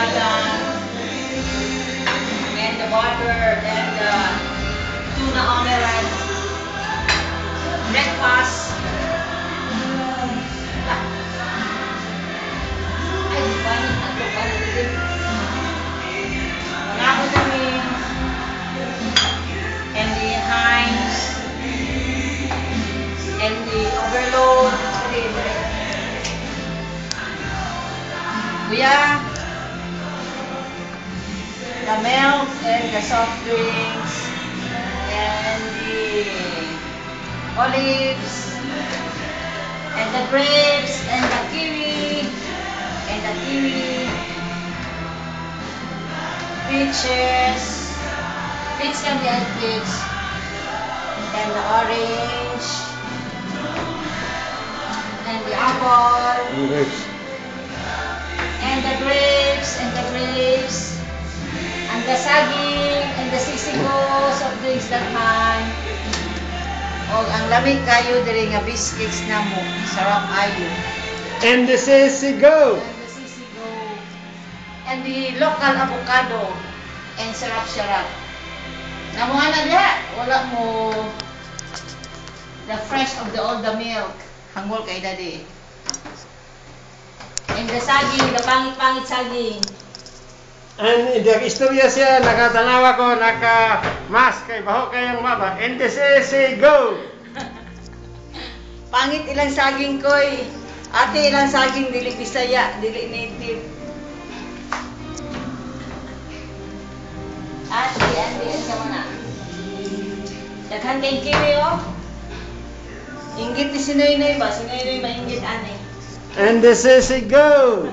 papaya, and the butter, and the tuna omelette, breakfast. Ay, banyak atau banyak. Mengapa kami? And the Heinz, and the overload. Kuya, the milk and the soft drinks and the olives and the grapes and the kiwi peaches, peach candy and peach, and the orange and the apple. And the grapes, and the saging, and the sisigos of drinks that man. O ang lamig kayo diri nga biscuits na mo, sarap ayo. And the sisigo. And the sisigo. And the local avocado, and sarap-sarap. Namuha na diha, wala mo the fresh of all the milk. Hangol kay dadi. And the saging, the pangit-pangit saging. And istorya siya, nakatanawa ko, naka-mask kay baho kayong mama. And the sisigo. Pangit ilang saging koy. Ate ilang saging dili Bisaya, dili native. Ate sa mana. Daghan kay kiwi oh. Inggit ni Sinoy ba? Sinoy mainggit ani. And the sisigo.